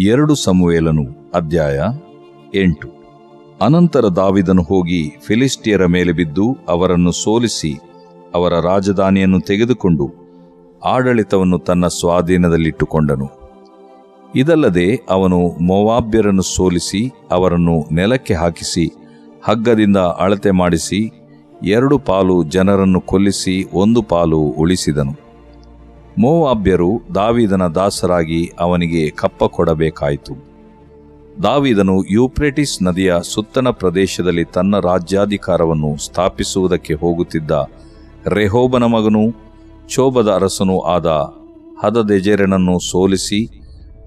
2 ಸಮುವೇಲನು ಅಧ್ಯಾಯ 8. ಅನಂತರ ದಾವೀದನು ಹೋಗಿ ಫಿಲಿಷ್ಟಿಯರ ಮೇಲೆ ಬಿದ್ದು ಅವರನ್ನು ಸೋಲಿಸಿ ಅವರ ರಾಜಧಾನಿಯನ್ನು ತೆಗೆದುಕೊಂಡು ಆಡಳಿತವನ್ನು ತನ್ನ ಸ್ವಾಧೀನದಲ್ಲಿಟ್ಟುಕೊಂಡನು. ಇದಲ್ಲದೆ ಅವನು ಮೋವಾಬ್ಯರನ್ನು ಸೋಲಿಸಿ ಅವರನ್ನು ನೆಲಕ್ಕೆ ಹಾಕಿಸಿ ಹಗ್ಗದಿಂದ ಅಳತೆ ಮಾಡಿಸಿ 2 ಪಾಲು ಜನರನ್ನು ಕೊಲ್ಲಿಸಿ 1 ಪಾಲು ಉಳಿಸಿದನು. ಮೋವಾಬ್ಯರು ದಾವೀದನ ದಾಸರಾಗಿ ಅವನಿಗೆ ಕಪ್ಪ ಕೊಡಬೇಕಾಯಿತು. ದಾವೀದನು ಯೂಫ್ರೇಟಿಸ್ ನದಿಯ ಸುತ್ತಣ ಪ್ರದೇಶದಲ್ಲಿ ತನ್ನ ರಾಜ್ಯಾಧಿಕಾರವನ್ನು ಸ್ಥಾಪಿಸುವುದಕ್ಕೆ ಹೋಗುತ್ತಿದ್ದ ರೆಹೋಬನ ಮಗನೂ ಚೋಬದ ಅರಸನೂ ಆದ ಹದದೆಜೆರನನ್ನು ಸೋಲಿಸಿ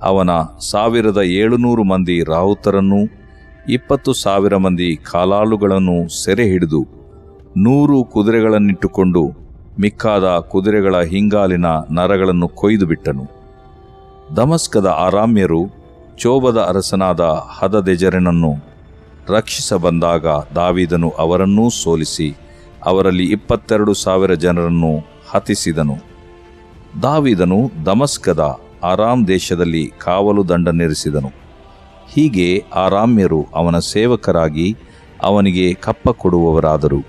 ಅವನ 1700 ಮಂದಿ ರಾಹುತರನ್ನೂ 20,000 ಮಂದಿ ಕಾಲಾಳುಗಳನ್ನು ಸೆರೆ ಹಿಡಿದು 100 ಕುದುರೆಗಳನ್ನಿಟ್ಟುಕೊಂಡು ಮಿಕ್ಕಾದ ಕುದುರೆಗಳ ಹಿಂಗಾಲಿನ ನರಗಳನ್ನು ಕೊಯ್ದು ಬಿಟ್ಟನು. ದಮಸ್ಕದ ಅರಾಮ್ಯರು ಚೋಬದ ಅರಸನಾದ ಹದದೆಜೆರನನ್ನು ರಕ್ಷಿಸ ಬಂದಾಗ ದಾವೀದನು ಅವರನ್ನೂ ಸೋಲಿಸಿ ಅವರಲ್ಲಿ 22,000 ಜನರನ್ನು ಹತಿಸಿದನು. ದಾವೀದನು ದಮಸ್ಕದ ಅರಾಮ್ ದೇಶದಲ್ಲಿ ಕಾವಲು ದಂಡನ್ನಿರಿಸಿದನು. ಹೀಗೆ ಅರಾಮ್ಯರು ಅವನ ಸೇವಕರಾಗಿ ಅವನಿಗೆ ಕಪ್ಪ ಕೊಡುವವರಾದರು.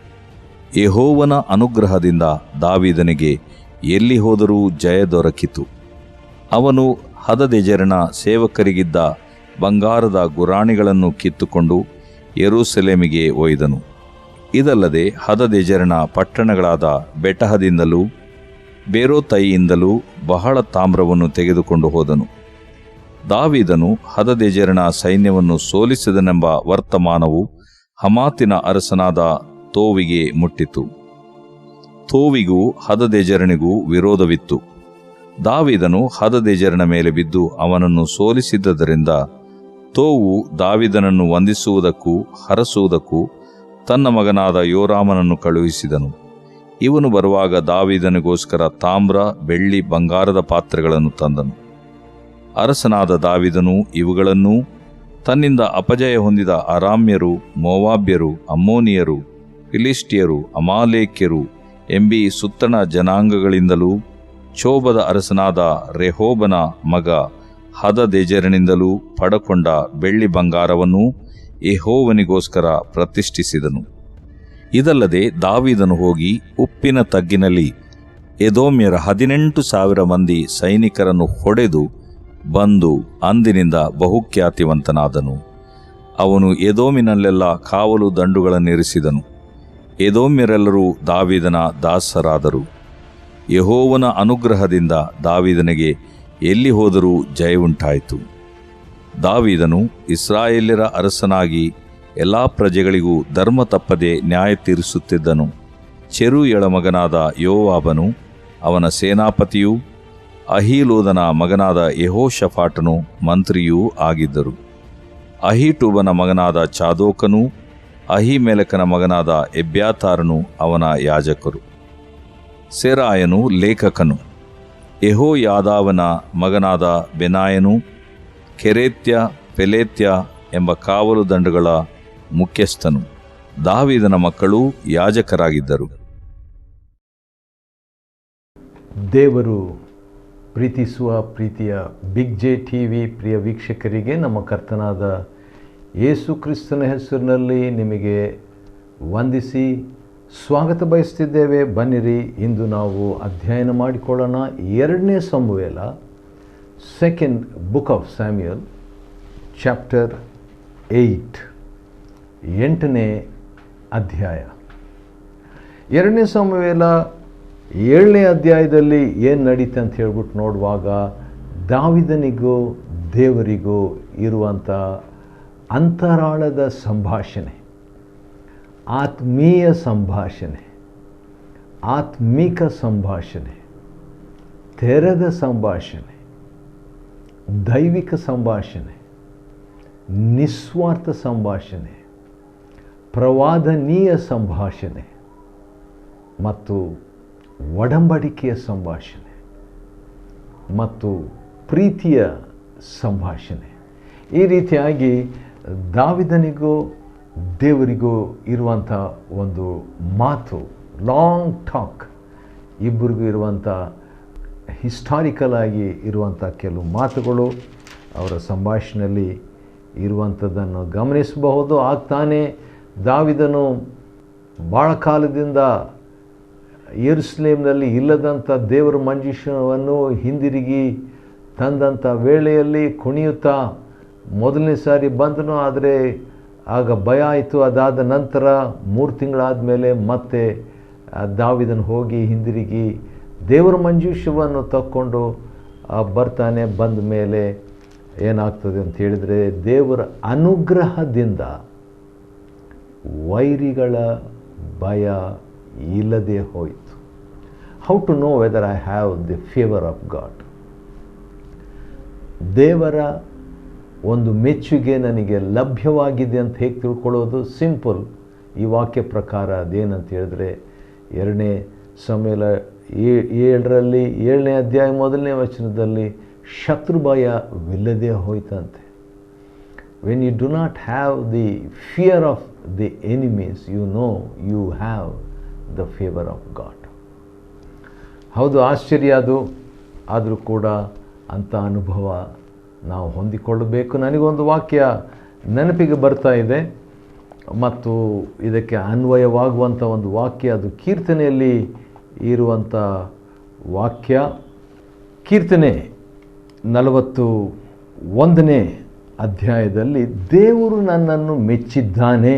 ಯೆಹೋವನ ಅನುಗ್ರಹದಿಂದ ದಾವೀದನಿಗೆ ಎಲ್ಲಿ ಹೋದರೂ ಜಯ ದೊರಕಿತು. ಅವನು ಹದದೆಜೆರನ ಸೇವಕರಿಗಿದ್ದ ಬಂಗಾರದ ಗುರಾಣಿಗಳನ್ನು ಕಿತ್ತುಕೊಂಡು ಯೆರೂಸಲೇಮಿಗೆ ಒಯ್ದನು. ಇದಲ್ಲದೆ ಹದದೆಜೆರನ ಪಟ್ಟಣಗಳಾದ ಬೆಟಹದಿಂದಲೂ ಬೇರೋತೈಯಿಂದಲೂ ಬಹಳ ತಾಮ್ರವನ್ನು ತೆಗೆದುಕೊಂಡು ಹೋದನು. ದಾವೀದನು ಹದದೆಜೆರನ ಸೈನ್ಯವನ್ನು ಸೋಲಿಸಿದನೆಂಬ ವರ್ತಮಾನವು ಹಮಾತಿನ ಅರಸನಾದ ತೋವಿಗೆ ಮುಟ್ಟಿತು. ತೋವಿಗೂ ಹದದೆಜೆರನಿಗೂ ವಿರೋಧವಿತ್ತು. ದಾವೀದನು ಹದದೆಜೆರನ ಮೇಲೆ ಬಿದ್ದು ಅವನನ್ನು ಸೋಲಿಸಿದ್ದರಿಂದ ತೋವು ದಾವೀದನನ್ನು ವಂದಿಸುವುದಕ್ಕೂ ಹರಸುವುದಕ್ಕೂ ತನ್ನ ಮಗನಾದ ಯೋರಾಮನನ್ನು ಕಳುಹಿಸಿದನು. ಇವನು ಬರುವಾಗ ದಾವೀದನಿಗೋಸ್ಕರ ತಾಮ್ರ, ಬೆಳ್ಳಿ, ಬಂಗಾರದ ಪಾತ್ರೆಗಳನ್ನು ತಂದನು. ಅರಸನಾದ ದಾವೀದನು ಇವುಗಳನ್ನೂ ತನ್ನಿಂದ ಅಪಜಯ ಹೊಂದಿದ ಅರಾಮ್ಯರು, ಮೋವಾಬ್ಯರು, ಅಮ್ಮೋನಿಯರು, ಫಿಲಿಷ್ಟಿಯರು, ಅಮಾಲೇಕ್ಯರು ಎಂಬೀ ಸುತ್ತಣ ಜನಾಂಗಗಳಿಂದಲೂ ಚೋಬದ ಅರಸನಾದ ರೆಹೋಬನ ಮಗ ಹದದೆಜೆರನಿಂದಲೂ ಪಡಕೊಂಡ ಬೆಳ್ಳಿ ಬಂಗಾರವನ್ನೂ ಯೆಹೋವನಿಗೋಸ್ಕರ ಪ್ರತಿಷ್ಠಿಸಿದನು. ಇದಲ್ಲದೆ ದಾವೀದನು ಹೋಗಿ ಉಪ್ಪಿನ ತಗ್ಗಿನಲ್ಲಿ ಎದೋಮ್ಯರ 18,000 ಮಂದಿ ಸೈನಿಕರನ್ನು ಹೊಡೆದು ಬಂದು ಅಂದಿನಿಂದ ಬಹುಖ್ಯಾತಿವಂತನಾದನು. ಅವನು ಎದೋಮಿನಲ್ಲೆಲ್ಲ ಕಾವಲು ದಂಡುಗಳನ್ನಿರಿಸಿದನು. ಎದೋಮ್ಯರೆಲ್ಲರೂ ದಾವೀದನ ದಾಸರಾದರು. ಯೆಹೋವನ ಅನುಗ್ರಹದಿಂದ ದಾವೀದನಿಗೆ ಎಲ್ಲಿ ಹೋದರೂ ಜಯವುಂಟಾಯಿತು. ದಾವೀದನು ಇಸ್ರಾಯೇಲ್ಯರ ಅರಸನಾಗಿ ಎಲ್ಲಾ ಪ್ರಜೆಗಳಿಗೂ ಧರ್ಮ ತಪ್ಪದೆ ನ್ಯಾಯ ತೀರಿಸುತ್ತಿದ್ದನು. ಚೆರೂಯಳ ಮಗನಾದ ಯೋವಾಬನು ಅವನ ಸೇನಾಪತಿಯೂ ಅಹೀಲೂದನ ಮಗನಾದ ಯೆಹೋಷಫಾಟನು ಮಂತ್ರಿಯೂ ಆಗಿದ್ದರು. ಅಹೀಟೂಬನ ಮಗನಾದ ಚಾದೋಕನೂ ಅಹೀಮೆಲೆಕನ ಮಗನಾದ ಎಬ್ಯಾತಾರನು ಅವನ ಯಾಜಕರು. ಸೆರಾಯನು ಲೇಖಕನು. ಯೆಹೋಯಾದಾವನ ಮಗನಾದ ಬೆನಾಯನು ಕೆರೇತ್ಯ, ಪೆಲೇತ್ಯ ಎಂಬ ಕಾವಲು ದಂಡುಗಳ ಮುಖ್ಯಸ್ಥನು. ದಾವೀದನ ಮಕ್ಕಳೂ ಯಾಜಕರಾಗಿದ್ದರು. ದೇವರು ಪ್ರೀತಿಸುವ ಪ್ರೀತಿಯ ಬಿಗ್ ಜೆ ಟಿವಿ ಪ್ರಿಯ ವೀಕ್ಷಕರಿಗೆ ನಮ್ಮ ಕರ್ತನಾದ ಯೇಸು ಕ್ರಿಸ್ತನ ಹೆಸರಿನಲ್ಲಿ ನಿಮಗೆ ವಂದಿಸಿ ಸ್ವಾಗತ ಬಯಸ್ತಿದ್ದೇವೆ. ಬನ್ನಿರಿ, ಇಂದು ನಾವು ಅಧ್ಯಯನ ಮಾಡಿಕೊಳ್ಳೋಣ 2ನೇ ಸಮುವೇಲ, second book of Samuel, chapter 8, 8ನೇ ಅಧ್ಯಾಯ. 2ನೇ ಸಮುವೇಲ 7ನೇ ಅಧ್ಯಾಯದಲ್ಲಿ ಏನು ನಡೀತೆ ಅಂತ ಹೇಳ್ಬಿಟ್ಟು ನೋಡುವಾಗ ದಾವೀದನಿಗೂ ದೇವರಿಗೂ ಇರುವಂಥ ಅಂತರಾಳದ ಸಂಭಾಷಣೆ, ಆತ್ಮೀಯ ಸಂಭಾಷಣೆ, ಆತ್ಮಿಕ ಸಂಭಾಷಣೆ, ತೆರೆದ ಸಂಭಾಷಣೆ, ದೈವಿಕ ಸಂಭಾಷಣೆ, ನಿಸ್ವಾರ್ಥ ಸಂಭಾಷಣೆ, ಪ್ರವಾದನೀಯ ಸಂಭಾಷಣೆ ಮತ್ತು ಒಡಂಬಡಿಕೆಯ ಸಂಭಾಷಣೆ ಮತ್ತು ಪ್ರೀತಿಯ ಸಂಭಾಷಣೆ. ಈ ರೀತಿಯಾಗಿ ದಾವೀದನಿಗೂ ದೇವರಿಗೂ ಇರುವಂಥ ಒಂದು ಮಾತು, ಲಾಂಗ್ ಟಾಕ್, ಇಬ್ಬರಿಗೂ ಇರುವಂಥ ಹಿಸ್ಟಾರಿಕಲ್ ಆಗಿ ಇರುವಂಥ ಕೆಲವು ಮಾತುಗಳು ಅವರ ಸಂಭಾಷಣೆಯಲ್ಲಿ ಇರುವಂಥದ್ದನ್ನು ಗಮನಿಸಬಹುದು. ಆಗ್ತಾನೆ ದಾವಿದನು ಭಾಳ ಕಾಲದಿಂದ ಯೆರೂಸಲೇಮಿನಲ್ಲಿ ಇಲ್ಲದಂಥ ದೇವರ ಮಂಜೂಷವನ್ನು ಹಿಂದಿರುಗಿ ತಂದಂಥ ವೇಳೆಯಲ್ಲಿ ಕುಣಿಯುತ್ತಾ ಮೊದಲನೇ ಸಾರಿ ಬಂದನು. ಆದರೆ ಆಗ ಭಯ ಆಯಿತು. ಅದಾದ ನಂತರ 3 ತಿಂಗಳಾದ ಮೇಲೆ ಮತ್ತೆ ದಾವಿದನು ಹೋಗಿ ಹಿಂದಿರುಗಿ ದೇವರ ಮಂಜೂಷವನ್ನು ತಕ್ಕೊಂಡು ಬರ್ತಾನೆ. ಬಂದ ಮೇಲೆ ಏನಾಗ್ತದೆ ಅಂತ ಹೇಳಿದರೆ, ದೇವರ ಅನುಗ್ರಹದಿಂದ ವೈರಿಗಳ ಭಯ ಇಲ್ಲದೆ ಹೋಯಿತು. How to know whether I have the favour of God? ದೇವರ ಒಂದು ಮೆಚ್ಚುಗೆ ನನಗೆ ಲಭ್ಯವಾಗಿದೆ ಅಂತ ಹೇಗೆ ತಿಳ್ಕೊಳ್ಳೋದು? ಸಿಂಪಲ್. ಈ ವಾಕ್ಯ ಪ್ರಕಾರ ಅದೇನಂತ ಹೇಳಿದ್ರೆ, 2 ಸಮುವೇಲ 7ರಲ್ಲಿ 7ನೇ ಅಧ್ಯಾಯ 1ನೇ ವಚನದಲ್ಲಿ ಶತ್ರು ಭಯವಿಲ್ಲದೆ ಹೋಯ್ತಂತೆ. When you do not have the fear of the enemies, you know you have the favour of God. ಹೌದು, ಆಶ್ಚರ್ಯ ಅದು. ಆದರೂ ಕೂಡ ಅಂಥ ಅನುಭವ ನಾವು ಹೊಂದಿಕೊಳ್ಳಬೇಕು. ನನಗೊಂದು ವಾಕ್ಯ ನೆನಪಿಗೆ ಬರ್ತಾ ಇದೆ ಮತ್ತು ಇದಕ್ಕೆ ಅನ್ವಯವಾಗುವಂಥ ಒಂದು ವಾಕ್ಯ, ಅದು ಕೀರ್ತನೆಯಲ್ಲಿ ಇರುವಂಥ ವಾಕ್ಯ. ಕೀರ್ತನೆ 41ನೇ ಅಧ್ಯಾಯದಲ್ಲಿ ದೇವರು ನನ್ನನ್ನು ಮೆಚ್ಚಿದ್ದಾನೆ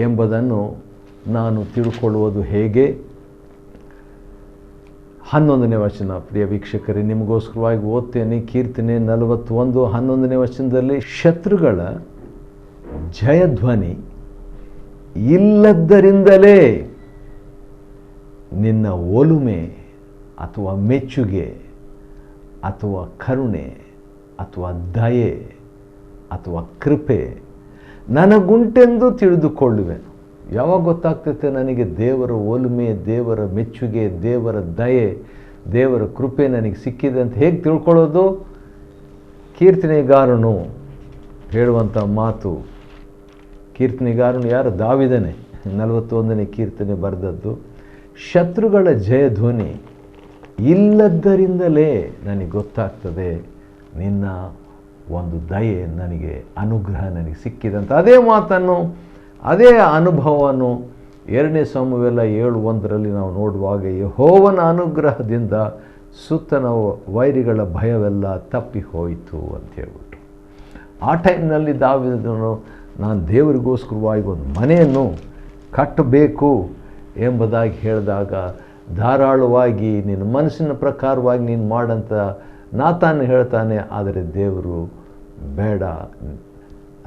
ಎಂಬುದನ್ನು ನಾನು ತಿಳ್ಕೊಳ್ಳುವುದು ಹೇಗೆ? 11ನೇ ವಚನ. ಪ್ರಿಯ ವೀಕ್ಷಕರೇ, ನಿಮಗೋಸ್ಕರವಾಗಿ ಓದ್ತೇನೆ. ಕೀರ್ತನೆ 41 11ನೇ ವಚನದಲ್ಲಿ, ಶತ್ರುಗಳ ಜಯಧ್ವನಿ ಇಲ್ಲದ್ದರಿಂದಲೇ ನಿನ್ನ ಒಲುಮೆ ಅಥವಾ ಮೆಚ್ಚುಗೆ ಅಥವಾ ಕರುಣೆ ಅಥವಾ ದಯೆ ಅಥವಾ ಕೃಪೆ ನನಗುಂಟೆಂದು ತಿಳಿದುಕೊಳ್ಳುವೆನು. ಯಾವಾಗ ಗೊತ್ತಾಗ್ತೈತೆ ನನಗೆ ದೇವರ ಒಲುಮೆ, ದೇವರ ಮೆಚ್ಚುಗೆ, ದೇವರ ದಯೆ, ದೇವರ ಕೃಪೆ ನನಗೆ ಸಿಕ್ಕಿದೆ ಅಂತ ಹೇಗೆ ತಿಳ್ಕೊಳ್ಳೋದು? ಕೀರ್ತನೆಗಾರನು ಹೇಳುವಂಥ ಮಾತು. ಕೀರ್ತನೆಗಾರನು ಯಾರು? ದಾವಿದನೇ. 41ನೇ ಕೀರ್ತನೆ ಬರೆದದ್ದು. ಶತ್ರುಗಳ ಜಯಧ್ವನಿ ಇಲ್ಲದ್ದರಿಂದಲೇ ನನಗೆ ಗೊತ್ತಾಗ್ತದೆ ನಿನ್ನ ಒಂದು ದಯೆ ನನಗೆ, ಅನುಗ್ರಹ ನನಗೆ ಸಿಕ್ಕಿದಂತ. ಅದೇ ಮಾತನ್ನು, ಅದೇ ಅನುಭವವನ್ನು 2ನೇ ಸಮುವೇಲ 7:1ರಲ್ಲಿ ನಾವು ನೋಡುವಾಗ, ಯೆಹೋವನ ಅನುಗ್ರಹದಿಂದ ಸುತ್ತನ ವೈರಿಗಳ ಭಯವೆಲ್ಲ ತಪ್ಪಿ ಹೋಯಿತು ಅಂತ ಹೇಳ್ಬಿಟ್ಟು. ಆ ಟೈಮ್ನಲ್ಲಿ ದಾವೀದನು, ನಾನು ದೇವರಿಗೋಸ್ಕರವಾಗಿ ಒಂದು ಮನೆಯನ್ನು ಕಟ್ಟಬೇಕು ಎಂಬುದಾಗಿ ಹೇಳಿದಾಗ, ಧಾರಾಳವಾಗಿ ನಿನ್ನ ಮನಸ್ಸಿನ ಪ್ರಕಾರವಾಗಿ ನೀನು ಮಾಡಂತ ನಾತಾನು ಹೇಳ್ತಾನೆ. ಆದರೆ ದೇವರು ಬೇಡ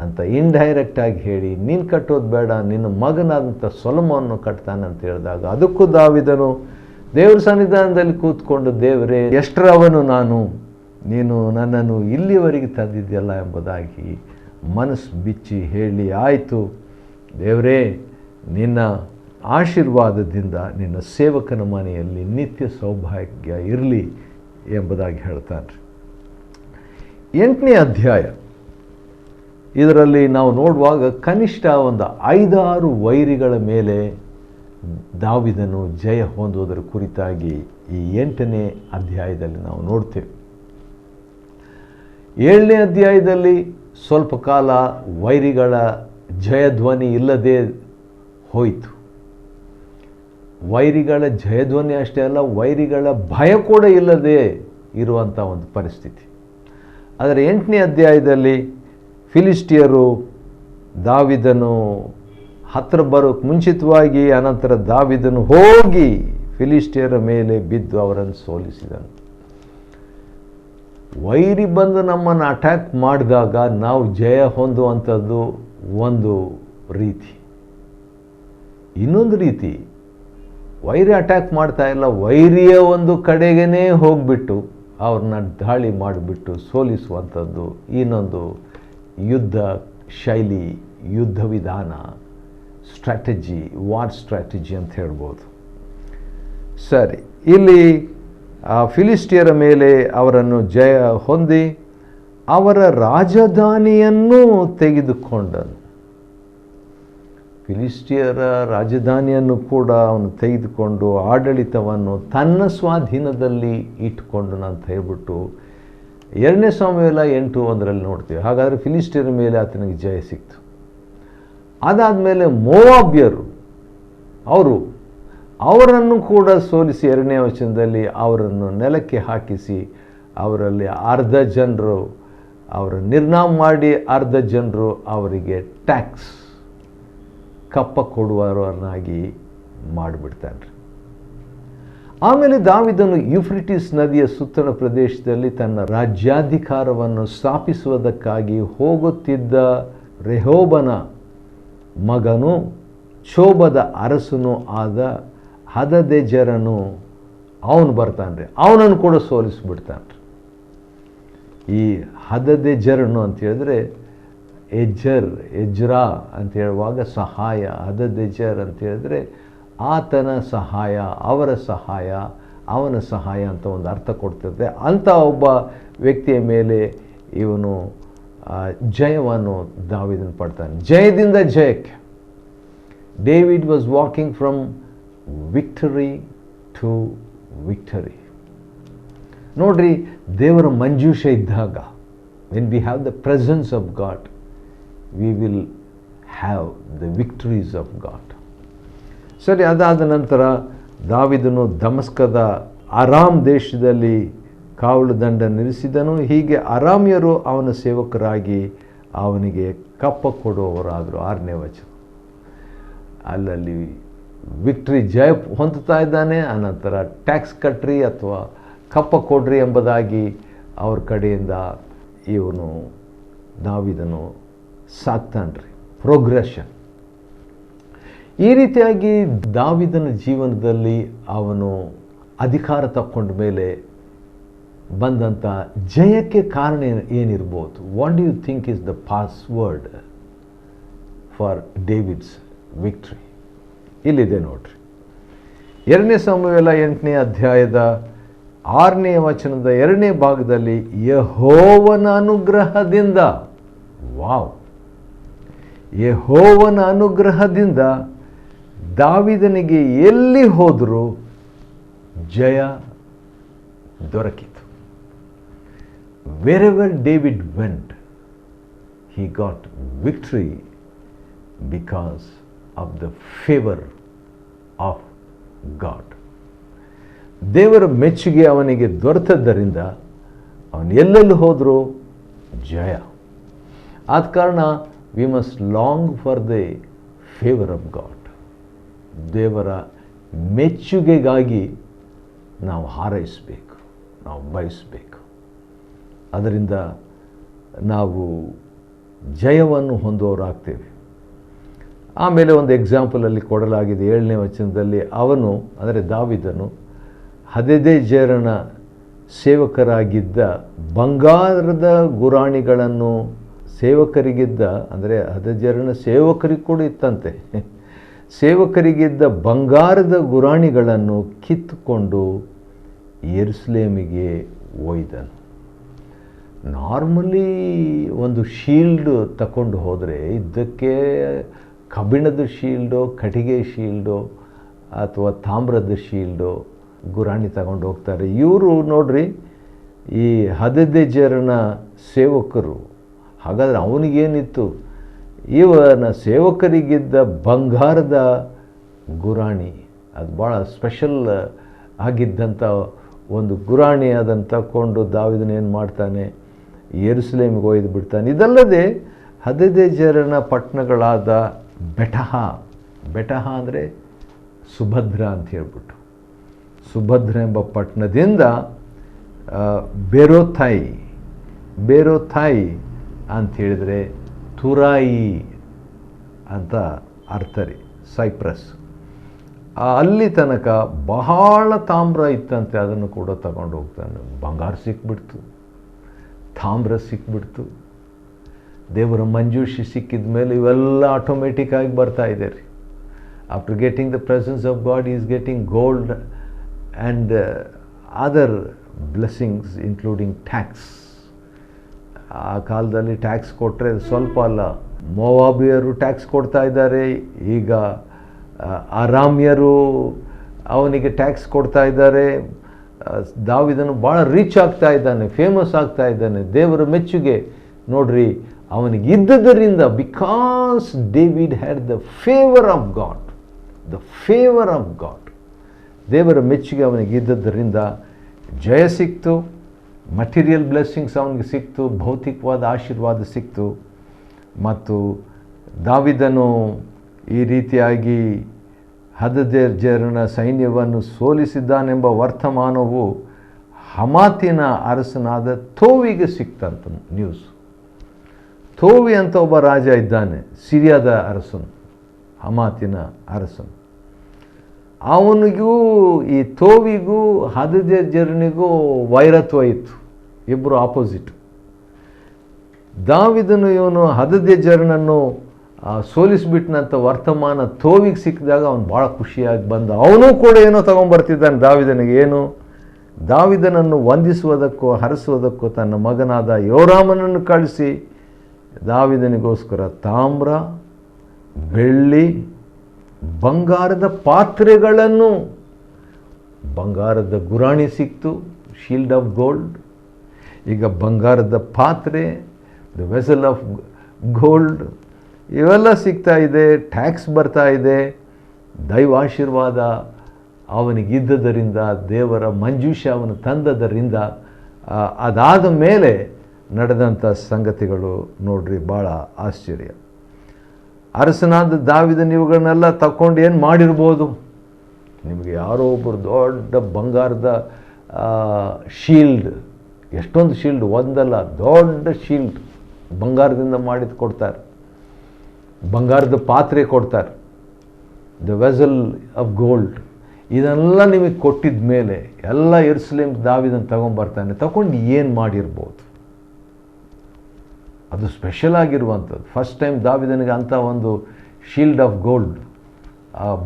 ಅಂತ ಇಂಡೈರೆಕ್ಟಾಗಿ ಹೇಳಿ, ನೀನು ಕಟ್ಟೋದು ಬೇಡ, ನಿನ್ನ ಮಗನಾದಂಥ ಸೊಲೊಮೋನನ್ನು ಕಟ್ತಾನೆ ಅಂತ ಹೇಳಿದಾಗ, ಅದಕ್ಕೂ ದಾವೀದನು ದೇವ್ರ ಸನ್ನಿಧಾನದಲ್ಲಿ ಕೂತ್ಕೊಂಡು, ದೇವರೇ ಎಷ್ಟರವನು ನಾನು, ನೀನು ನನ್ನನ್ನು ಇಲ್ಲಿಯವರೆಗೆ ತಂದಿದ್ದೆಲ್ಲ ಎಂಬುದಾಗಿ ಮನಸ್ಸು ಬಿಚ್ಚಿ ಹೇಳಿ, ಆಯಿತು ದೇವರೇ, ನಿನ್ನ ಆಶೀರ್ವಾದದಿಂದ ನಿನ್ನ ಸೇವಕನ ಮನೆಯಲ್ಲಿ ನಿತ್ಯ ಸೌಭಾಗ್ಯ ಇರಲಿ ಎಂಬುದಾಗಿ ಹೇಳ್ತಾನೆ. 8ನೇ ಅಧ್ಯಾಯ ಇದರಲ್ಲಿ ನಾವು ನೋಡುವಾಗ ಕನಿಷ್ಠ ಒಂದು 5-6 ವೈರಿಗಳ ಮೇಲೆ ದಾವೀದನು ಜಯ ಹೊಂದುವುದರ ಕುರಿತಾಗಿ ಈ 8ನೇ ಅಧ್ಯಾಯದಲ್ಲಿ ನಾವು ನೋಡ್ತೇವೆ. 7ನೇ ಅಧ್ಯಾಯದಲ್ಲಿ ಸ್ವಲ್ಪ ಕಾಲ ವೈರಿಗಳ ಜಯಧ್ವನಿ ಇಲ್ಲದೆ ಹೋಯಿತು. ವೈರಿಗಳ ಜಯಧ್ವನಿ ಅಷ್ಟೇ ಅಲ್ಲ, ವೈರಿಗಳ ಭಯ ಕೂಡ ಇಲ್ಲದೆ ಇರುವಂಥ ಒಂದು ಪರಿಸ್ಥಿತಿ. ಆದರೆ 8ನೇ ಅಧ್ಯಾಯದಲ್ಲಿ ಫಿಲಿಸ್ಟಿಯರು ದಾವೀದನು ಹತ್ತಿರ ಬರೋಕ್ಕೆ ಮುಂಚಿತವಾಗಿ, ಅನಂತರ ದಾವೀದನು ಹೋಗಿ ಫಿಲಿಸ್ಟಿಯರ ಮೇಲೆ ಬಿದ್ದು ಅವರನ್ನು ಸೋಲಿಸಿದನು. ವೈರಿ ಬಂದು ನಮ್ಮನ್ನು ಅಟ್ಯಾಕ್ ಮಾಡಿದಾಗ ನಾವು ಜಯ ಹೊಂದುವಂಥದ್ದು ಒಂದು ರೀತಿ. ಇನ್ನೊಂದು ರೀತಿ, ವೈರಿ ಅಟ್ಯಾಕ್ ಮಾಡ್ತಾ ಇಲ್ಲ, ವೈರಿಯ ಒಂದು ಕಡೆಗೇ ಹೋಗಿಬಿಟ್ಟು ಅವ್ರನ್ನ ದಾಳಿ ಮಾಡಿಬಿಟ್ಟು ಸೋಲಿಸುವಂಥದ್ದು ಇನ್ನೊಂದು ಯುದ್ಧ ಶೈಲಿ, ಯುದ್ಧ ವಿಧಾನ, ಸ್ಟ್ರಾಟಜಿ, ವಾರ್ ಸ್ಟ್ರಾಟಜಿ ಅಂತ ಹೇಳ್ಬೋದು. ಸರಿ, ಇಲ್ಲಿ ಫಿಲಿಸ್ಟಿಯರ ಮೇಲೆ ಅವರನ್ನು ಜಯ ಹೊಂದಿ ಅವರ ರಾಜಧಾನಿಯನ್ನು ತೆಗೆದುಕೊಂಡನು. ಫಿಲಿಸ್ಟಿಯರ ರಾಜಧಾನಿಯನ್ನು ಕೂಡ ಅವನು ತೆಗೆದುಕೊಂಡು ಆಡಳಿತವನ್ನು ತನ್ನ ಸ್ವಾಧೀನದಲ್ಲಿ ಇಟ್ಕೊಂಡನು ಅಂತ ಹೇಳ್ಬಿಟ್ಟು 2 ಸಾಮುವೇಲ 8:1 ನೋಡ್ತೀವಿ. ಹಾಗಾದರೆ ಫಿಲಿಸ್ಟಿಯರ ಮೇಲೆ ಆತನಿಗೆ ಜಯ ಸಿಕ್ತು. ಅದಾದಮೇಲೆ ಮೋವಾಬ್ಯರು ಅವರನ್ನು ಕೂಡ ಸೋಲಿಸಿ 2ನೇ ವಚನದಲ್ಲಿ ಅವರನ್ನು ನೆಲಕ್ಕೆ ಹಾಕಿಸಿ ಅವರಲ್ಲಿ ಅರ್ಧ ಜನರು ಅವರ ನಿರ್ನಾಮ ಮಾಡಿ ಅರ್ಧ ಜನರು ಅವರಿಗೆ ಟ್ಯಾಕ್ಸ್ ಕಪ್ಪ ಕೊಡುವವರನ್ನಾಗಿ ಮಾಡಿಬಿಡ್ತಾನೆ. ಆಮೇಲೆ ದಾವೀದನು ಯೂಫ್ರಿಟಿಸ್ ನದಿಯ ಸುತ್ತಣ ಪ್ರದೇಶದಲ್ಲಿ ತನ್ನ ರಾಜ್ಯಾಧಿಕಾರವನ್ನು ಸ್ಥಾಪಿಸುವುದಕ್ಕಾಗಿ ಹೋಗುತ್ತಿದ್ದ ರೆಹೋಬನ ಮಗನು ಚೋಬದ ಅರಸನು ಆದ ಹದದೆಜರನು ಅವನು ಬರ್ತಾನೆ. ಅವನನ್ನು ಕೂಡ ಸೋಲಿಸಿಬಿಡ್ತಾನೆ. ಈ ಹದದೆಜರನು ಅಂತ ಹೇಳಿದ್ರೆ ಎಜ್ರಾ ಅಂತ ಹೇಳುವಾಗ ಸಹಾಯ, ಹದದೆಜರ್ ಅಂತ ಹೇಳಿದ್ರೆ ಆತನ ಸಹಾಯ, ಅವರ ಸಹಾಯ, ಅವನ ಸಹಾಯ ಅಂತ ಒಂದು ಅರ್ಥ ಕೊಡ್ತಿರುತ್ತೆ. ಅಂಥ ಒಬ್ಬ ವ್ಯಕ್ತಿಯ ಮೇಲೆ ಇವನು ಜಯವನ್ನು ದಾವೀದನು ಪಡ್ತಾನೆ. ಜಯದಿಂದ ಜಯಕ್ಕೆ. David was walking from victory to victory. ನೋಡ್ರಿ, ದೇವರ ಮಂಜೂಷ ಇದ್ದಾಗ, when we have the presence of God, we will have the victories of God. ಸರಿ, ಅದಾದ ನಂತರ ದಾವೀದನು ದಮಸ್ಕದ ಅರಾಮ್ ದೇಶದಲ್ಲಿ ಕಾವಲು ದಂಡ ನಿಲ್ಲಿಸಿದನು. ಹೀಗೆ ಅರಾಮ್ಯರು ಅವನ ಸೇವಕರಾಗಿ ಅವನಿಗೆ ಕಪ್ಪ ಕೊಡುವವರಾದರು. 6ನೇ ವಚನ. ಅಲ್ಲಲ್ಲಿ ವಿಕ್ಟ್ರಿ ಜಯ ಹೊಂದುತ್ತಾ ಇದ್ದಾನೆ. ಅನಂತರ ಟ್ಯಾಕ್ಸ್ ಕಟ್ರಿ ಅಥವಾ ಕಪ್ಪ ಕೊಡ್ರಿ ಎಂಬುದಾಗಿ ಅವ್ರ ಕಡೆಯಿಂದ ಇವನು ದಾವೀದನು ಸಾಕ್ತಾನ್ರಿ. ಪ್ರೋಗ್ರೆಷನ್. ಈ ರೀತಿಯಾಗಿ ದಾವೀದನ ಜೀವನದಲ್ಲಿ ಅವನು ಅಧಿಕಾರ ತಕ್ಕೊಂಡ ಮೇಲೆ ಬಂದಂಥ ಜಯಕ್ಕೆ ಕಾರಣ ಏನಿರ್ಬೋದು? What do you think is the password for David's victory? ಇಲ್ಲಿದೆ ನೋಡ್ರಿ. 2ನೇ ಸಾಮುವೇಲ 8ನೇ ಅಧ್ಯಾಯದ 6ನೇ ವಚನದ 2ನೇ ಭಾಗದಲ್ಲಿ ಯೆಹೋವನ ಅನುಗ್ರಹದಿಂದ, ವಾವ್, ಯೆಹೋವನ ಅನುಗ್ರಹದಿಂದ ದಾವೀದನಿಗೆ ಎಲ್ಲಿ ಹೋದರೂ ಜಯ ದೊರಕಿತು. wherever David went, he got victory because of the favor of God. ದೇವರ ಮೆಚ್ಚುಗೆ ಅವನಿಗೆ ದೊರೆತದ್ದರಿಂದ ಅವನು ಎಲ್ಲೆಲ್ಲಿ ಹೋದರೂ ಜಯ. ಆದ ಕಾರಣ we must long for the favour of God. ದೇವರ ಮೆಚ್ಚುಗೆಗಾಗಿ ನಾವು ಹಾರೈಸಬೇಕು, ನಾವು ಬಯಸಬೇಕು. ಅದರಿಂದ ನಾವು ಜಯವನ್ನು ಹೊಂದುವವರಾಗ್ತೇವೆ. ಆಮೇಲೆ ಒಂದು ಎಕ್ಸಾಂಪಲಲ್ಲಿ ಕೊಡಲಾಗಿದೆ 7ನೇ ವಚನದಲ್ಲಿ. ಅವನು ಅಂದರೆ ದಾವೀದನು ಹದದೆಜರನ ಸೇವಕರಾಗಿದ್ದ ಬಂಗಾರದ ಗುರಾಣಿಗಳನ್ನು ಸೇವಕರಿಗಿದ್ದ, ಅಂದರೆ ಹದದೆಜರನ ಸೇವಕರಿಗೆ ಕೂಡ ಇತ್ತಂತೆ, ಸೇವಕರಿಗಿದ್ದ ಬಂಗಾರದ ಗುರಾಣಿಗಳನ್ನು ಕಿತ್ತುಕೊಂಡು ಯೆರೂಸಲೇಮಿಗೆ ಒಯ್ದನು. ನಾರ್ಮಲಿ ಒಂದು ಶೀಲ್ಡ್ ತಗೊಂಡು ಹೋದರೆ ಇದಕ್ಕೆ ಕಬ್ಬಿಣದ ಶೀಲ್ಡೋ, ಕಟ್ಟಿಗೆ ಶೀಲ್ಡೋ ಅಥವಾ ತಾಮ್ರದ ಶೀಲ್ಡೋ ಗುರಾಣಿ ತಗೊಂಡು ಹೋಗ್ತಾರೆ. ಇವರು ನೋಡ್ರಿ, ಈ ಹದದೆಜರನ ಸೇವಕರು. ಹಾಗಾದರೆ ಅವನಿಗೇನಿತ್ತು? ಇವನ ಸೇವಕರಿಗಿದ್ದ ಬಂಗಾರದ ಗುರಾಣಿ, ಅದು ಭಾಳ ಸ್ಪೆಷಲ್ ಆಗಿದ್ದಂಥ ಒಂದು ಗುರಾಣಿ. ಅದನ್ನು ತಗೊಂಡು ದಾವೀದನು ಏನು ಮಾಡ್ತಾನೆ? ಯೆರೂಸಲೇಮಿಗೆ ಒಯ್ದು ಬಿಡ್ತಾನೆ. ಇದಲ್ಲದೆ ಹದದೆಜರನ ಪಟ್ಟಣಗಳಾದ ಬೆಟಹ ಅಂದರೆ ಸುಭದ್ರ ಅಂತ ಹೇಳ್ಬಿಟ್ಟು, ಸುಭದ್ರ ಎಂಬ ಪಟ್ಟಣದಿಂದ ಬೇರೋಥಾಯಿ ಅಂತ ಹೇಳಿದರೆ ತುರಾಯಿ ಅಂತ ಅರ್ಥ ರೀ, ಸೈಪ್ರಸ್. ಅಲ್ಲಿ ತನಕ ಬಹಳ ತಾಮ್ರ ಇತ್ತಂತೆ, ಅದನ್ನು ಕೂಡ ತಗೊಂಡು ಹೋಗ್ತಾನೆ. ಬಂಗಾರ ಸಿಕ್ಬಿಡ್ತು, ತಾಮ್ರ ಸಿಕ್ಬಿಡ್ತು. ದೇವರ ಮಂಜೂಷಿ ಸಿಕ್ಕಿದ ಮೇಲೆ ಇವೆಲ್ಲ ಆಟೋಮೆಟಿಕ್ ಆಗಿ ಬರ್ತಾ ಇದೆ ರೀ. After getting the presence of god is getting gold and other blessings including tax. ಆ ಕಾಲದಲ್ಲಿ ಟ್ಯಾಕ್ಸ್ ಕೊಟ್ಟರೆ ಸ್ವಲ್ಪ ಅಲ್ಲ, ಮೋವಾಬಿಯರು ಟ್ಯಾಕ್ಸ್ ಕೊಡ್ತಾ ಇದ್ದಾರೆ. ಈಗ ಅರಾಮ್ಯರು ಅವನಿಗೆ ಟ್ಯಾಕ್ಸ್ ಕೊಡ್ತಾ ಇದ್ದಾರೆ. ದಾವಿದನು ಭಾಳ ರೀಚ್ ಆಗ್ತಾ ಇದ್ದಾನೆ, ಫೇಮಸ್ ಆಗ್ತಾ ಇದ್ದಾನೆ, ದೇವರ ಮೆಚ್ಚುಗೆ. ನೋಡ್ರಿ, ಅವನಿಗೆ ಇದ್ದದರಿಂದ, because David had the favour of God, the favour of God, ದೇವರ ಮೆಚ್ಚುಗೆ ಅವನಿಗೆ ಇದ್ದದರಿಂದ ಜಯ ಸಿಕ್ತು, ಮಟೀರಿಯಲ್ ಬ್ಲೆಸ್ಸಿಂಗ್ಸ್ ಅವನಿಗೆ ಸಿಕ್ತು, ಭೌತಿಕವಾದ ಆಶೀರ್ವಾದ ಸಿಕ್ತು. ಮತ್ತು ದಾವಿದನು ಈ ರೀತಿಯಾಗಿ ಹದದೆಜರನ ಸೈನ್ಯವನ್ನು ಸೋಲಿಸಿದ್ದಾನೆಂಬ ವರ್ತಮಾನವು ಹಮಾತಿನ ಅರಸನಾದ ತೋವಿಗೆ ಸಿಕ್ತಂತ ನ್ಯೂಸ್. ತೋವಿ ಅಂತ ಒಬ್ಬ ರಾಜ ಇದ್ದಾನೆ, ಸಿರಿಯಾದ ಅರಸನು, ಹಮಾತಿನ ಅರಸನು. ಅವನಿಗೂ ಈ ತೋವಿಗೂ ಹದದೆಜರನಿಗೂ ವೈರತ್ವ ಇತ್ತು, ಇಬ್ಬರು ಆಪೋಸಿಟ್. ದಾವಿದನು ಇವನು ಹದದೆಜರನನ್ನು ಸೋಲಿಸಿಬಿಟ್ನಂತ ವರ್ತಮಾನ ತೋವಿಗೆ ಸಿಕ್ಕಿದಾಗ ಅವನು ಭಾಳ ಖುಷಿಯಾಗಿ ಬಂದ. ಅವನು ಕೂಡ ಏನೋ ತೊಗೊಂಬರ್ತಿದ್ದಾನೆ ದಾವಿದನಿಗೆ. ಏನು? ದಾವಿದನನ್ನು ವಂದಿಸುವುದಕ್ಕೋ ಹರಸುವುದಕ್ಕೋ ತನ್ನ ಮಗನಾದ ಯೋರಾಮನನ್ನು ಕಳಿಸಿ ದಾವಿದನಿಗೋಸ್ಕರ ತಾಮ್ರ, ಬೆಳ್ಳಿ, ಬಂಗಾರದ ಪಾತ್ರೆಗಳನ್ನು, ಬಂಗಾರದ ಗುರಾಣಿ ಸಿಕ್ತು, ಶೀಲ್ಡ್ ಆಫ್ ಗೋಲ್ಡ್. ಈಗ ಬಂಗಾರದ ಪಾತ್ರೆ, ದ ವೆಸಲ್ ಆಫ್ ಗೋಲ್ಡ್, ಇವೆಲ್ಲ ಸಿಗ್ತಾ ಇದೆ. ಟ್ಯಾಕ್ಸ್ ಬರ್ತಾ ಇದೆ. ದೈವಾಶೀರ್ವಾದ ಅವನಿಗಿದ್ದದರಿಂದ, ದೇವರ ಮಂಜೂಷ ಅವನು ತಂದದರಿಂದ, ಅದಾದ ಮೇಲೆ ನಡೆದಂಥ ಸಂಗತಿಗಳು ನೋಡ್ರಿ ಭಾಳ ಆಶ್ಚರ್ಯ. ಅರಸನಾದ ದಾವಿದನ ಇವುಗಳನ್ನೆಲ್ಲ ತಗೊಂಡು ಏನು ಮಾಡಿರ್ಬೋದು? ನಿಮಗೆ ಯಾರೋ ಒಬ್ಬರು ದೊಡ್ಡ ಬಂಗಾರದ ಶೀಲ್ಡ್, ಎಷ್ಟೊಂದು ಶೀಲ್ಡ್, ಒಂದಲ್ಲ ದೊಡ್ಡ ಶೀಲ್ಡ್ ಬಂಗಾರದಿಂದ ಮಾಡಿದ್ದು ಕೊಡ್ತಾರೆ, ಬಂಗಾರದ ಪಾತ್ರೆ ಕೊಡ್ತಾರೆ, ದ ವೆಸಲ್ ಆಫ್ ಗೋಲ್ಡ್. ಇದೆಲ್ಲ ನಿಮಗೆ ಕೊಟ್ಟಿದ ಮೇಲೆ ಎಲ್ಲ ಯೆರೂಸಲೇಮ್ ದಾವಿದನ ತಗೊಂಬರ್ತಾನೆ. ತಗೊಂಡು ಏನು ಮಾಡಿರ್ಬೋದು? ಅದು ಸ್ಪೆಷಲ್ ಆಗಿರುವಂಥದ್ದು. ಫಸ್ಟ್ ಟೈಮ್ ದಾವಿದನಿಗೆ ಅಂಥ ಒಂದು ಶೀಲ್ಡ್ ಆಫ್ ಗೋಲ್ಡ್,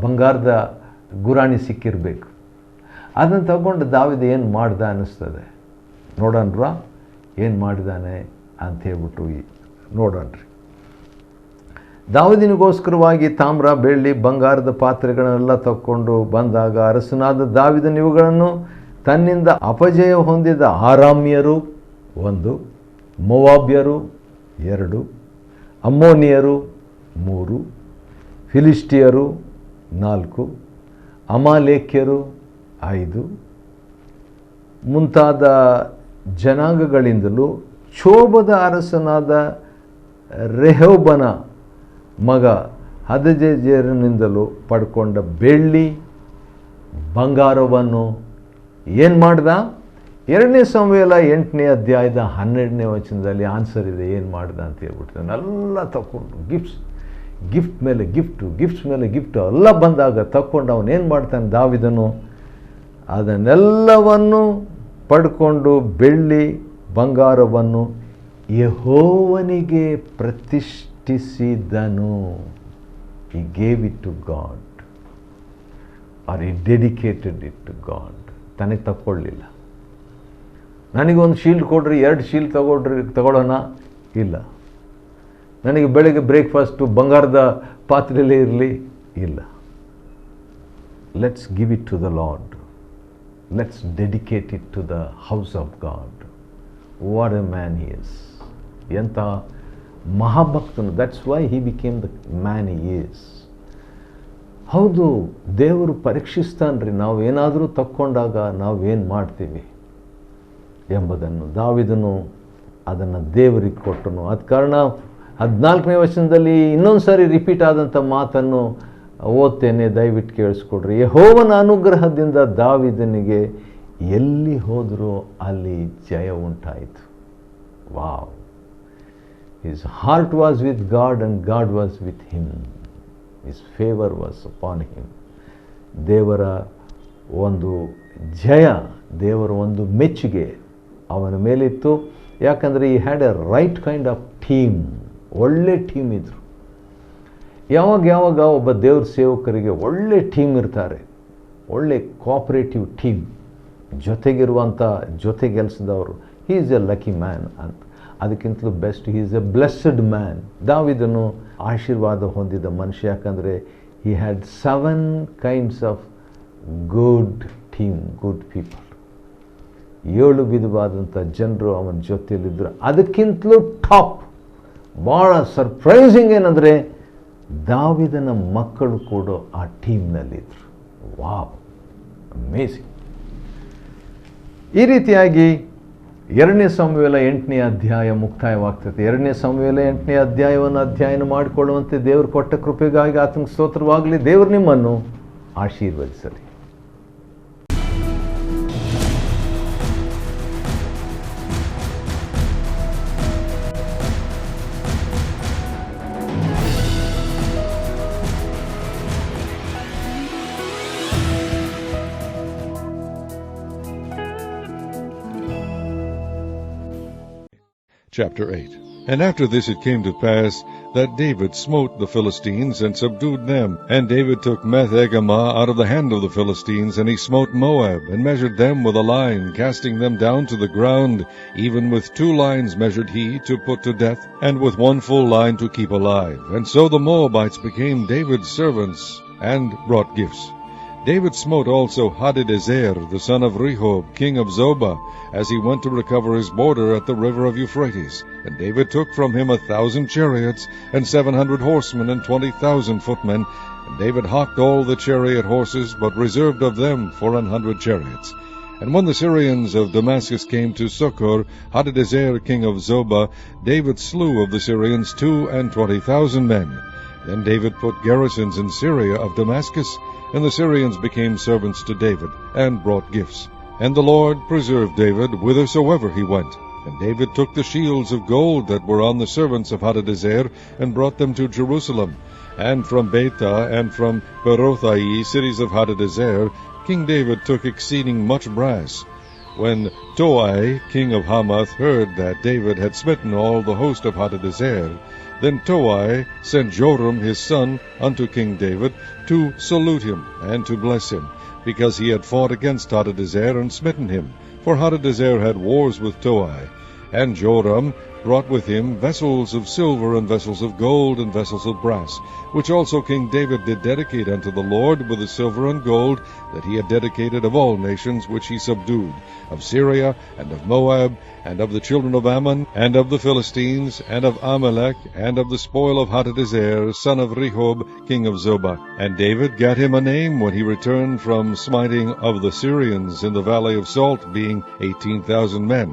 ಬಂಗಾರದ ಗುರಾಣಿ ಸಿಕ್ಕಿರಬೇಕು. ಅದನ್ನು ತಗೊಂಡು ದಾವಿದ ಏನು ಮಾಡ್ದ ಅನ್ನಿಸ್ತದೆ. ನೋಡೋಣ್ರ ಏನು ಮಾಡಿದಾನೆ ಅಂತ ಹೇಳ್ಬಿಟ್ಟು ನೋಡೋಣ್ರಿ. ದಾವಿದನಿಗೋಸ್ಕರವಾಗಿ ತಾಮ್ರ, ಬೆಳ್ಳಿ, ಬಂಗಾರದ ಪಾತ್ರೆಗಳನ್ನೆಲ್ಲ ತಕ್ಕೊಂಡು ಬಂದಾಗ ಅರಸನಾದ ದಾವಿದನ ಇವುಗಳನ್ನು ತನ್ನಿಂದ ಅಪಜಯ ಹೊಂದಿದ ಆರಾಮ್ಯರು 1, ಮೋವಾಬ್ಯರು 2, ಅಮ್ಮೋನಿಯರು 3, ಫಿಲಿಸ್ಟಿಯರು 4, ಅಮಾಲೇಕ್ಯರು 5 ಮುಂತಾದ ಜನಾಂಗಗಳಿಂದಲೂ ಚೋಬದ ಅರಸನಾದ ರೆಹೋಬನ ಮಗ ಹದದೆಜರನಿಂದಲೂ ಪಡ್ಕೊಂಡ ಬೆಳ್ಳಿ, ಬಂಗಾರವನ್ನು ಏನು ಮಾಡ್ದ? 2 ಸಮುವೇಲ 8ನೇ ಅಧ್ಯಾಯದ 12ನೇ ವಚನದಲ್ಲಿ ಆನ್ಸರ್ ಇದೆ. ಏನು ಮಾಡ್ದ ಅಂತ ಹೇಳ್ಬಿಡ್ತಾನೆ. ಎಲ್ಲ ತಗೊಂಡು ಗಿಫ್ಟ್ ಮೇಲೆ ಗಿಫ್ಟ್ಸ್ ಮೇಲೆ ಗಿಫ್ಟು ಎಲ್ಲ ಬಂದಾಗ ತಕ್ಕೊಂಡು ಅವನೇನು ಮಾಡ್ತಾನೆ ದಾವಿದನು? ಅದನ್ನೆಲ್ಲವನ್ನು ಪಡ್ಕೊಂಡು ಬೆಳ್ಳಿ, ಬಂಗಾರವನ್ನು ಯೆಹೋವನಿಗೆ ಪ್ರತಿಷ್ಠಿಸಿದನು. He gave it to God, or he dedicated it to God. ತನಗೆ ತಗೊಳ್ಳಿಲ್ಲ. ನನಗೊಂದು ಶೀಲ್ಡ್ ಕೊಡ್ರಿ, 2 ಶೀಲ್ಡ್ ತಗೊಳ್ಳೋಣ, ಇಲ್ಲ. ನನಗೆ ಬೆಳಗ್ಗೆ ಬ್ರೇಕ್ಫಾಸ್ಟು ಬಂಗಾರದ ಪಾತ್ರೆಯಲ್ಲೇ ಇರಲಿ, ಇಲ್ಲ. Let's give it to the Lord. Let's dedicate it to the house of God. What a man he is. ಎಂಥ ಮಹಾಭಕ್ತನು. That's why he became the man he is. ಹೌದು, ದೇವರು ಪರೀಕ್ಷಿಸ್ತಾನ್ರಿ ನಾವು ಏನಾದರೂ ತಕ್ಕೊಂಡಾಗ ನಾವು ಏನು ಮಾಡ್ತೀವಿ ಎಂಬುದನ್ನು. ದಾವಿದನು ಅದನ್ನು ದೇವರಿಗೆ ಕೊಟ್ಟನು. ಅದ ಕಾರಣ 14ನೇ ವಚನದಲ್ಲಿ ಇನ್ನೊಂದು ಸಾರಿ ರಿಪೀಟ್ ಆದಂಥ ಮಾತನ್ನು ಓದ್ತೇನೆ, ದಯವಿಟ್ಟು ಕೇಳಿಸ್ಕೊಡ್ರಿ. ಯೆಹೋವನ ಅನುಗ್ರಹದಿಂದ ದಾವಿದನಿಗೆ ಎಲ್ಲಿ ಹೋದರೂ ಅಲ್ಲಿ ಜಯ ಉಂಟಾಯಿತು. Wow! His heart was with God and God was with him. His favor was upon him. ದೇವರ ಒಂದು ಜಯ, ದೇವರ ಒಂದು ಮೆಚ್ಚುಗೆ ಅವನ ಮೇಲಿತ್ತು. ಯಾಕಂದರೆ he had a right kind of team. ಒಳ್ಳೆ ಟೀಮ್ ಇದ್ದರು. ಯಾವಾಗ ಒಬ್ಬ ದೇವ್ರ ಸೇವಕರಿಗೆ ಒಳ್ಳೆ ಟೀಮ್ ಇರ್ತಾರೆ, ಒಳ್ಳೆ ಕೋಆಪರೇಟಿವ್ ಟೀಮ್, ಜೊತೆಗಿರುವಂಥ ಜೊತೆಗೆಲ್ಸದವರು, he is a lucky man ಅಂತ. ಅದಕ್ಕಿಂತಲೂ best, he is a blessed man. ದಾವಿದನು ಆಶೀರ್ವಾದ ಹೊಂದಿದ ಮನುಷ್ಯ. ಯಾಕಂದರೆ he had 7 kinds of good team, good people. 7 ವಿಧವಾದಂಥ ಜನರು ಅವನ ಜೊತೆಯಲ್ಲಿದ್ದರು. ಅದಕ್ಕಿಂತಲೂ ಟಾಪ್, ಭಾಳ ಸರ್ಪ್ರೈಸಿಂಗ್ ಏನಂದರೆ ದಾವಿದನ ಮಕ್ಕಳು ಕೂಡ ಆ ಟೀಮ್ನಲ್ಲಿದ್ದರು. Wow, amazing. ಈ ರೀತಿಯಾಗಿ 2 ಸಮುವೇಲ 8ನೇ ಅಧ್ಯಾಯ ಮುಕ್ತಾಯವಾಗ್ತದೆ. 2 ಸಮುವೇಲ 8ನೇ ಅಧ್ಯಾಯವನ್ನು ಅಧ್ಯಯನ ಮಾಡಿಕೊಳ್ಳುವಂತೆ ದೇವರು ಕೊಟ್ಟ ಕೃಪೆಗಾಗಿ ಆತನಿಗೆ ಸ್ತೋತ್ರವಾಗಲಿ. ದೇವರು ನಿಮ್ಮನ್ನು ಆಶೀರ್ವದಿಸಲಿ. Chapter 8. And after this it came to pass that David smote the Philistines and subdued them. And David took Meth-Egamah out of the hand of the Philistines, and he smote Moab, and measured them with a line, casting them down to the ground. Even with 2 lines measured he to put to death, and with 1 full line to keep alive. And so the Moabites became David's servants, and brought gifts. David smote also Hadadezer, the son of Rehob, king of Zobah, as he went to recover his border at the river of Euphrates. And David took from him 1,000 chariots, and 700 horsemen, and 20,000 footmen. And David hocked all the chariot horses, but reserved of them 400 chariots. And when the Syrians of Damascus came to succor Hadadezer, king of Zobah, David slew of the Syrians 22,000 men. Then David put garrisons in Syria of Damascus, and the Syrians became servants to David, and brought gifts. And the Lord preserved David whithersoever he went. And David took the shields of gold that were on the servants of Hadadezer, and brought them to Jerusalem. And from Betah and from Berothai, cities of Hadadezer, King David took exceeding much brass. When Toi, king of Hamath, heard that David had smitten all the host of Hadadezer, then Toi sent Joram his son unto King David to salute him and to bless him, because he had fought against Hadadezer and smitten him. For Hadadezer had wars with Toi. And Joram brought with him vessels of silver and vessels of gold and vessels of brass, which also King David did dedicate unto the Lord with the silver and gold that he had dedicated of all nations which he subdued, of Syria and of Moab, and of the children of Ammon, and of the Philistines, and of Amalek, and of the spoil of Hadadezer, son of Rehob, king of Zobah. And David gat him a name when he returned from smiting of the Syrians in the valley of Salt, being 18,000 men.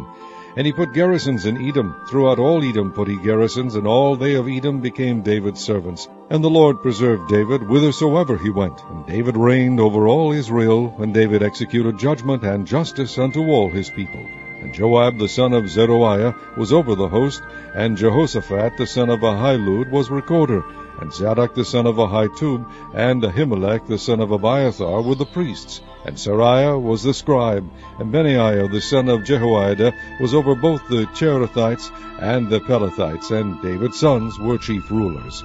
And he put garrisons in Edom. Throughout all Edom put he garrisons, and all they of Edom became David's servants. And the Lord preserved David whithersoever he went. And David reigned over all Israel, and David executed judgment and justice unto all his people. And Joab the son of Zeruiah was over the host, and Jehoshaphat the son of Ahilud was recorder, and Zadok the son of Ahitub, and Ahimelech the son of Abiathar were the priests. And Seraiah was the scribe, and Benaiah the son of Jehoiada was over both the Cherethites and the Pelethites, and David's sons were chief rulers.